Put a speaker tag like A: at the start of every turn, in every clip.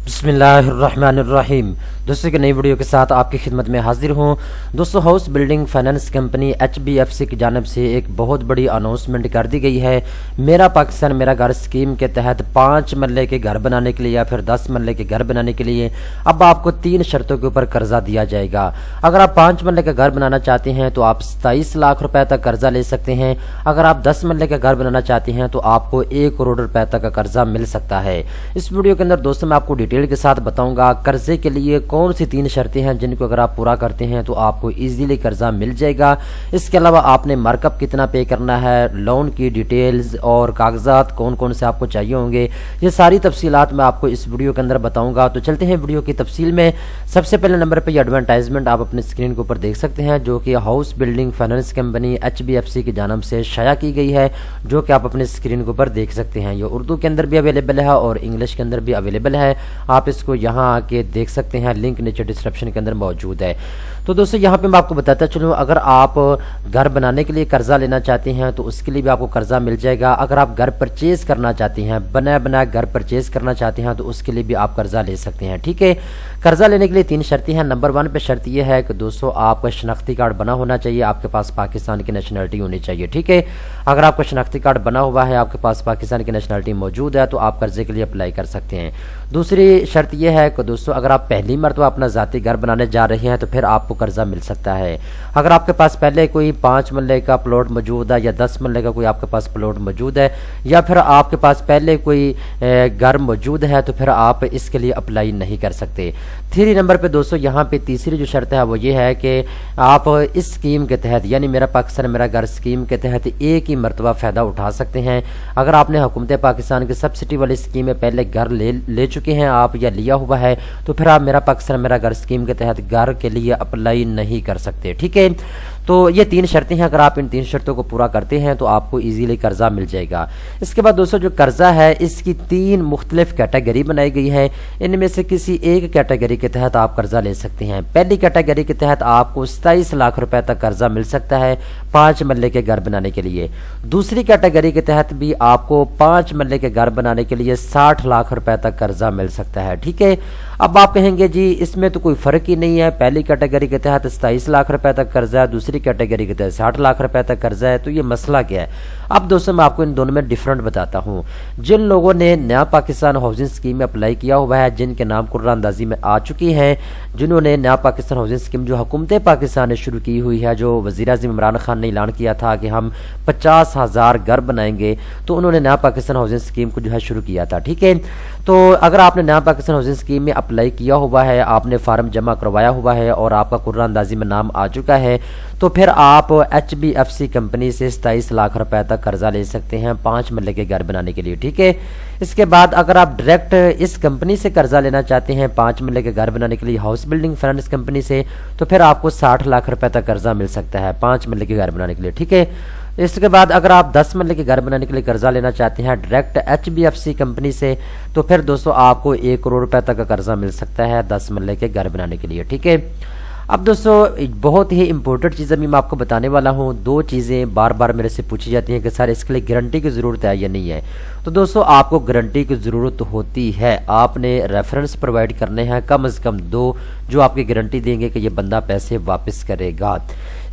A: बिस्मिल्लाहिर्रहमानिर्रहीम। दोस्तों की नई वीडियो के साथ आपकी खिदमत में हाजिर हूँ। दोस्तों house building finance company HBFC की जानिब से एक बहुत बड़ी अनाउंसमेंट कर दी गई है। मेरा पाकिस्तान मेरा घर स्कीम के तहत 5 मरले के घर बनाने के लिए या फिर 10 मरले के घर बनाने के लिए अब आपको 3 शर्तों के ऊपर कर्जा दिया जाएगा। अगर आप 5 मरले का घर बनाना चाहते हैं तो आप 27 लाख रुपए तक कर्जा ले सकते हैं। अगर आप 10 मरले का घर बनाना चाहते हैं तो आपको 1 करोड़ रुपए तक का कर्जा मिल सकता है। इस वीडियो के अंदर दोस्तों मैं आपको डिटेल के साथ बताऊंगा कर्जे के लिए कौन सी 3 शर्तें हैं जिनको अगर आप पूरा करते हैं तो आपको इजीली कर्जा मिल जाएगा। इसके अलावा आपने मार्कअप कितना पे करना है, लोन की डिटेल्स और कागजात कौन कौन से आपको चाहिए होंगे, ये सारी तफसीलात मैं आपको इस वीडियो के अंदर बताऊंगा। तो चलते हैं वीडियो की तफसील में। सबसे पहले नंबर पे ये एडवर्टाइजमेंट आप अपने स्क्रीन के ऊपर देख सकते हैं जो कि house building finance company HBFC की जानिब से शाया की गई है, जो कि आप अपने स्क्रीन के ऊपर देख सकते हैं। ये उर्दू के अंदर भी अवेलेबल है और इंग्लिश के अंदर भी अवेलेबल है। आप इसको यहाँ आके देख सकते हैं, लिंक नीचे डिस्क्रिप्शन के अंदर मौजूद है। तो दोस्तों यहाँ पे मैं आपको बताता चलूँ, अगर आप घर बनाने के लिए कर्जा लेना चाहते हैं तो उसके लिए भी आपको कर्जा मिल जाएगा। अगर आप घर परचेज करना चाहते हैं, बनाया बनाया घर परचेज करना चाहते हैं तो उसके लिए भी आप कर्जा ले सकते हैं। ठीक है, कर्जा लेने के लिए 3 शर्तें हैं। नंबर 1 पे शर्त यह है कि दोस्तों आपका शनाख्ती कार्ड बना होना चाहिए, आपके पास पाकिस्तान की नेशनलिटी होनी चाहिए। ठीक है, अगर आपका शनाख्ती कार्ड बना हुआ है, आपके पास पाकिस्तान की नेशनलिटी मौजूद है तो आप कर्जे के लिए अप्लाई कर सकते हैं। दूसरी शर्त यह है कि दोस्तों अगर आप पहली मरतबा अपना ज़ाती घर बनाने जा रहे हैं तो फिर आपको कर्जा मिल सकता है। अगर आपके पास पहले कोई 5 मरले का प्लॉट मौजूद है या 10 मरले का कोई आपके पास प्लॉट मौजूद है या फिर आपके पास पहले कोई घर मौजूद है तो फिर आप इसके लिए अप्लाई नहीं कर सकते। 3 नंबर पे दोस्तों यहाँ पे तीसरी जो शर्त है वो ये है कि आप इस स्कीम के तहत यानी मेरा पाकिस्तान मेरा घर स्कीम के तहत एक ही मरतबा फ़ायदा उठा सकते हैं। अगर आपने हुकूमत पाकिस्तान की सब्सिडी वाली स्कीम में पहले घर ले चुके हैं आप या लिया हुआ है तो फिर आप मेरा पाकिस्तान मेरा घर स्कीम के तहत घर के लिए अप्लाई नहीं कर सकते। ठीक है, तो ये 3 शर्तें हैं। अगर आप इन 3 शर्तों को पूरा करते हैं तो आपको इजीली कर्जा मिल जाएगा। इसके बाद दोस्तों जो कर्जा है इसकी 3 मुख्तलिफ कैटेगरी बनाई गई है। इनमें से किसी एक कैटेगरी के तहत आप कर्जा ले सकते हैं। पहली कैटेगरी के तहत आपको 27 लाख रुपए तक कर्जा मिल सकता है 5 मरले के घर बनाने के लिए। दूसरी कैटेगरी के तहत भी आपको 5 मरले के घर बनाने के लिए 60 लाख रुपए तक कर्जा मिल सकता है। ठीक है, अब आप कहेंगे जी इसमें तो कोई फर्क ही नहीं है, पहली कैटेगरी के तहत 27 लाख रुपए तक कर्जा है, दूसरी कैटेगरी के तहत 60 लाख रुपए तक कर्जा है, तो ये मसला क्या है? अब दोस्तों मैं आपको इन दोनों में डिफरेंट बताता हूँ। जिन लोगों ने नया पाकिस्तान हाउसिंग स्कीम में अप्लाई किया हुआ है, जिनके नाम कुर्रानंदाजी में आ चुकी है, जिन्होंने नया पाकिस्तान हाउसिंग स्कीम जो हुकूमत पाकिस्तान ने शुरू की हुई है, जो वज़ीर आज़म इमरान खान ने ऐलान किया था कि हम 50,000 घर बनाएंगे, तो उन्होंने नया पाकिस्तान हाउसिंग स्कीम को जो है शुरू किया था। ठीक है, तो अगर आपने नया पाकिस्तान हाउसिंग स्कीम में अप्लाई किया हुआ है, आपने फार्म जमा करवाया हुआ है और आपका कुर्रानंदाजी में नाम आ चुका है तो फिर आप HBFC कंपनी से 27 लाख रुपए तक कर्जा ले सकते हैं 5 मरले के घर बनाने के लिए। ठीक है, इसके बाद अगर आप डायरेक्ट इस कंपनी से कर्जा लेना चाहते हैं 5 मरले के घर बनाने के लिए हाउस बिल्डिंग फाइनेंस कंपनी से, तो फिर आपको 60 लाख रुपए तक कर्जा मिल सकता है 5 मरले के घर बनाने के लिए। ठीक है, इसके बाद अगर आप 10 मरले के घर बनाने के लिए कर्जा लेना चाहते हैं डायरेक्ट HBFC कंपनी से, तो फिर दोस्तों आपको 1 करोड़ रुपए तक का कर्जा मिल सकता है 10 मरले के घर बनाने के लिए। ठीक है, अब दोस्तों बहुत ही इंपॉर्टेंट चीज़ अभी मैं आपको बताने वाला हूँ। 2 चीज़ें बार बार मेरे से पूछी जाती हैं कि सर इसके लिए गारंटी की ज़रूरत है या नहीं है। तो दोस्तों आपको गारंटी की ज़रूरत होती है। आपने रेफरेंस प्रोवाइड करने हैं कम से कम 2 जो आपकी गारंटी देंगे कि ये बंदा पैसे वापस करेगा।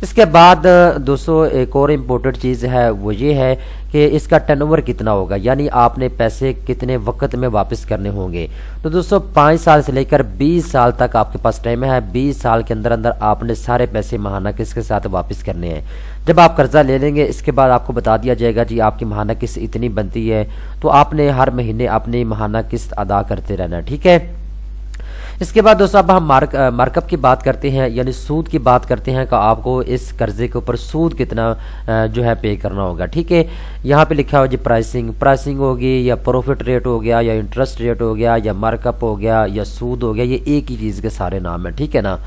A: इसके बाद दोस्तों एक और इम्पोर्टेंट चीज़ है वो ये है कि इसका टर्नओवर कितना होगा, यानी आपने पैसे कितने वक्त में वापस करने होंगे। तो दोस्तों 5 साल से लेकर 20 साल तक आपके पास टाइम है। 20 साल के अंदर अंदर आपने सारे पैसे माहाना किस्त के साथ वापस करने हैं। जब आप कर्जा ले लेंगे इसके बाद आपको बता दिया जाएगा जी आपकी माहाना किस्त इतनी बनती है, तो आपने हर महीने अपनी माहाना किस्त अदा करते रहना। ठीक है, इसके बाद दोस्तों अब हम मार्कअप की बात करते हैं, यानी सूद की बात करते हैं कि आपको इस कर्जे के ऊपर सूद कितना जो है पे करना होगा। ठीक है, यहाँ पे लिखा हो जी प्राइसिंग होगी या प्रॉफिट रेट हो गया या इंटरेस्ट रेट हो गया या मार्कअप हो गया या सूद हो गया, ये एक ही चीज़ के सारे नाम है। ठीक है ना,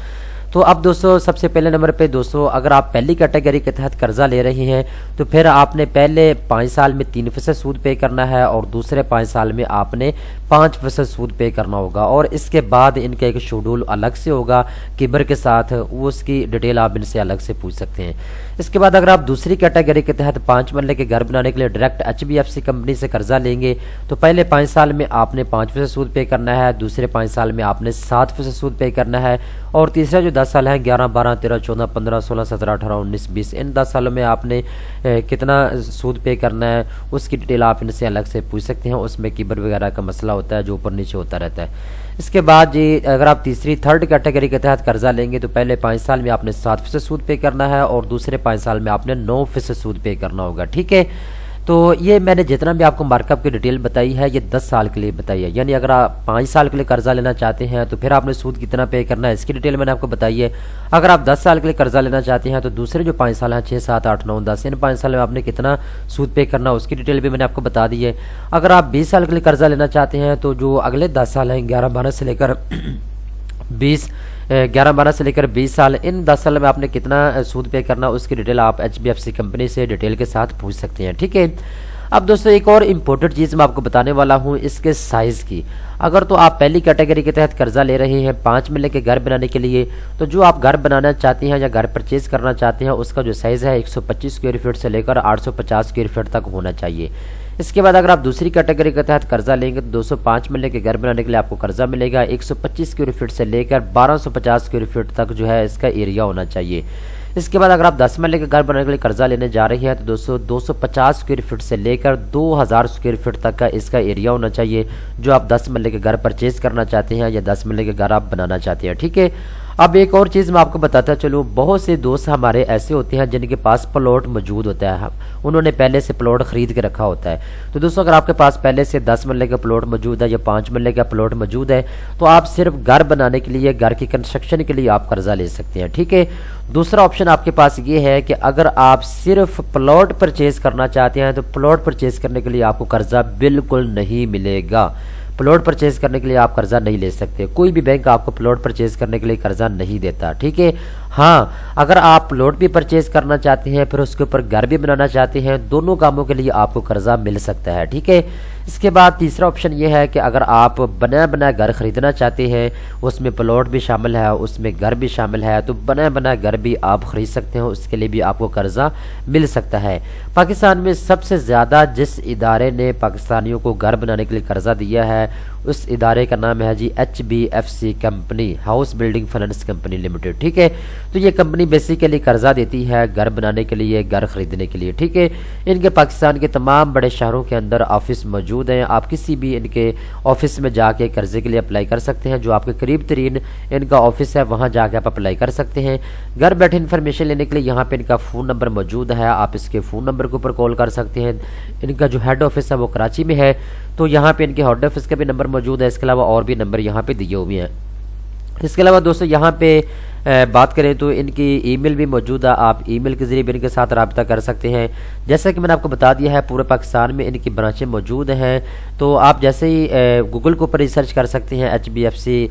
A: तो अब दोस्तों सबसे पहले नंबर पे दोस्तों अगर आप पहली कैटेगरी के तहत कर्जा ले रहे हैं तो फिर आपने पहले 5 साल में 3% सूद पे करना है और दूसरे 5 साल में आपने 5% सूद पे करना होगा। और इसके बाद इनका एक शेड्यूल अलग से होगा किबर के साथ, उसकी डिटेल आप इनसे अलग से पूछ सकते हैं। इसके बाद अगर आप दूसरी कैटेगरी के तहत 5 मरले के घर बनाने के लिए डायरेक्ट HBFC कंपनी से कर्जा लेंगे तो पहले 5 साल में आपने 5% सूद पे करना है, दूसरे 5 साल में आपने 7% सूद पे करना है और तीसरा जो 10 साल है 11, 12, 13, 14, 15, 16, 17, 18, 19, 20 इन 10 सालों में आपने कितना सूद पे करना है उसकी डिटेल आप इनसे अलग से पूछ सकते हैं। उसमें किबर वगैरह का मसला होता है जो ऊपर नीचे होता रहता है। इसके बाद जी अगर आप थर्ड कैटेगरी के तहत कर्जा लेंगे तो पहले 5 साल में आपने 7% सूद पे करना है और दूसरे 5 साल में आपने 9% सूद पे करना होगा। ठीक है, तो ये मैंने जितना भी आपको मार्कअप की डिटेल बताई है ये 10 साल के लिए बताई है। यानी अगर आप 5 साल के लिए कर्जा लेना चाहते हैं तो फिर आपने सूद कितना पे करना है इसकी डिटेल मैंने आपको बताई है। अगर आप 10 साल के लिए कर्जा लेना चाहते हैं तो दूसरे जो 5 साल हैं 6, 7, 8, 9, 10 इन 5 साल में आपने कितना सूद पे करना है उसकी डिटेल भी मैंने आपको बता दी है। अगर आप 20 साल के लिए कर्जा लेना चाहते हैं तो जो अगले 10 साल हैं 11, 12 से लेकर 20 साल इन 10 साल में आपने कितना सूद पे करना उसकी डिटेल आप HBFC कंपनी से डिटेल के साथ पूछ सकते हैं। ठीक है, अब दोस्तों एक और इम्पोर्टेंट चीज़ मैं आपको बताने वाला हूँ इसके साइज़ की। अगर तो आप पहली कैटेगरी के तहत कर्जा ले रहे हैं 5 मरले के घर बनाने के लिए तो जो आप घर बनाना चाहते हैं या घर परचेज करना चाहते हैं उसका जो साइज़ है 125 स्क्वायर फीट से लेकर 850 स्क्वायर फीट तक होना चाहिए। इसके बाद अगर आप दूसरी कैटेगरी के तहत कर्जा लेंगे तो 205 मरले के घर बनाने के लिए आपको कर्जा मिलेगा 125 स्क्वायर फीट से लेकर 1250 स्क्वायर फीट तक जो है इसका एरिया होना चाहिए। इसके बाद अगर आप 10 मरले के घर बनाने के लिए कर्जा लेने जा रहे हैं तो दोस्तों 250 स्क्वायर फीट से लेकर 2000 स्क्वायर फीट तक का इसका एरिया होना चाहिए जो आप 10 मरले के घर परचेज करना चाहते हैं या 10 मरले के घर आप बनाना चाहते हैं। ठीक है, अब एक और चीज़ मैं आपको बताता चलूँ, बहुत से दोस्त हमारे ऐसे होते हैं जिनके पास प्लॉट मौजूद होता है, उन्होंने पहले से प्लॉट खरीद के रखा होता है। तो दोस्तों अगर आपके पास पहले से 10 मरले का प्लॉट मौजूद है या 5 मरले का प्लॉट मौजूद है तो आप सिर्फ घर बनाने के लिए, घर की कंस्ट्रक्शन के लिए आप कर्जा ले सकते हैं। ठीक है, दूसरा ऑप्शन आपके पास ये है कि अगर आप सिर्फ प्लॉट परचेज करना चाहते हैं तो प्लॉट परचेज करने के लिए आपको कर्जा बिल्कुल नहीं मिलेगा। प्लॉट परचेज करने के लिए आप कर्जा नहीं ले सकते, कोई भी बैंक आपको प्लॉट परचेज करने के लिए कर्जा नहीं देता। ठीक है, हाँ अगर आप प्लॉट भी परचेज करना चाहते हैं फिर उसके ऊपर घर भी बनाना चाहते हैं, दोनों कामों के लिए आपको कर्जा मिल सकता है। ठीक है, इसके बाद तीसरा ऑप्शन ये है कि अगर आप बना बनाया घर खरीदना चाहते हैं, उसमें प्लॉट भी शामिल है, उसमें घर भी शामिल है, तो बना बनाया घर भी आप खरीद सकते हैं, उसके लिए भी आपको कर्जा मिल सकता है। पाकिस्तान में सबसे ज़्यादा जिस इदारे ने पाकिस्तानियों को घर बनाने के लिए कर्जा दिया है उस इदारे का नाम है जी HBFC company, house building finance company limited. ठीक है, तो ये कंपनी बेसिकली कर्जा देती है घर बनाने के लिए, घर खरीदने के लिए। ठीक है, इनके पाकिस्तान के तमाम बड़े शहरों के अंदर ऑफिस मौजूद हैं, आप किसी भी इनके ऑफिस में जाके कर्जे के लिए अप्लाई कर सकते हैं। जो आपके करीब तरीन इनका ऑफिस है वहाँ जाके आप अप्लाई कर सकते हैं। घर बैठे इन्फॉर्मेशन लेने के लिए यहाँ पे इनका फ़ोन नंबर मौजूद है, आप इसके फ़ोन नंबर के ऊपर कॉल कर सकते हैं। इनका जो हेड ऑफिस है वो कराची में है, तो यहाँ पे इनके हेड ऑफिस का भी नंबर मौजूद है, इसके अलावा और भी नंबर यहाँ पे दिए हुए हैं। इसके अलावा दोस्तों यहाँ पे बात करें तो इनकी ईमेल भी मौजूद है, आप ईमेल के ज़रिए भी इनके साथ रब्ता कर सकते हैं। जैसा कि मैंने आपको बता दिया है पूरे पाकिस्तान में इनकी ब्रांचें मौजूद हैं, तो आप जैसे ही गूगल के ऊपर रिसर्च कर सकते हैं HBFC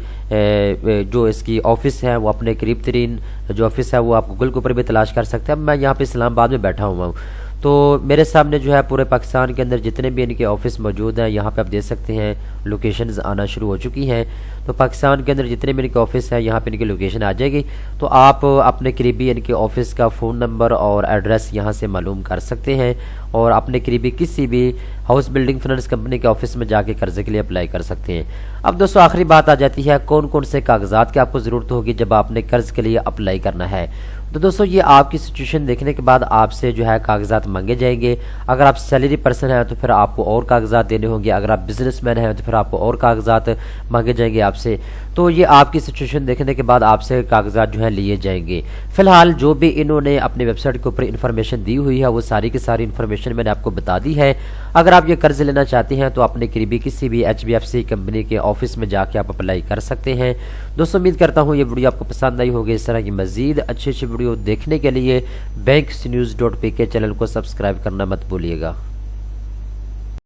A: जो इसकी ऑफिस है वो अपने करीब तरीन जो ऑफिस है वो आप गूगल के ऊपर भी तलाश कर सकते हैं। मैं यहाँ पे इस्लामाबाद में बैठा हुआ हूँ, तो मेरे सामने जो है पूरे पाकिस्तान के अंदर जितने भी इनके ऑफिस मौजूद हैं यहाँ पे आप देख सकते हैं लोकेशंस आना शुरू हो चुकी हैं। तो पाकिस्तान के अंदर जितने भी इनके ऑफिस हैं यहाँ पे इनकी लोकेशन आ जाएगी, तो आप अपने करीबी इनके ऑफिस का फ़ोन नंबर और एड्रेस यहाँ से मालूम कर सकते हैं और अपने करीबी किसी भी हाउस बिल्डिंग फाइनेंस कंपनी के ऑफिस में जाके कर्जे के लिए अप्लाई कर सकते हैं। अब दोस्तों आखिरी बात आ जाती है कौन कौन से कागजात की आपको ज़रूरत होगी जब आपने कर्ज के लिए अप्लाई करना है। तो दोस्तों ये आपकी सिचुएशन देखने के बाद आपसे जो है कागजात मांगे जाएंगे। अगर आप सैलरी पर्सन हैं तो फिर आपको और कागजात देने होंगे, अगर आप बिजनेसमैन हैं तो फिर आपको और कागजात मांगे जाएंगे आपसे। तो ये आपकी सिचुएशन देखने के बाद आपसे कागजात जो है लिए जाएंगे। फिलहाल जो भी इन्होंने अपने वेबसाइट के ऊपर इन्फॉर्मेशन दी हुई है वो सारी की सारी इन्फॉर्मेशन मैंने आपको बता दी है। अगर आप ये कर्ज लेना चाहते हैं तो अपने करीबी किसी भी HBFC कंपनी के ऑफिस में जाके आप अप्लाई कर सकते हैं। दोस्तों उम्मीद करता हूँ ये वीडियो आपको पसंद आई होगी। इस तरह की मजीद अच्छी अच्छी वीडियो देखने के लिए banksnews.pk चैनल को सब्सक्राइब करना मत भूलिएगा।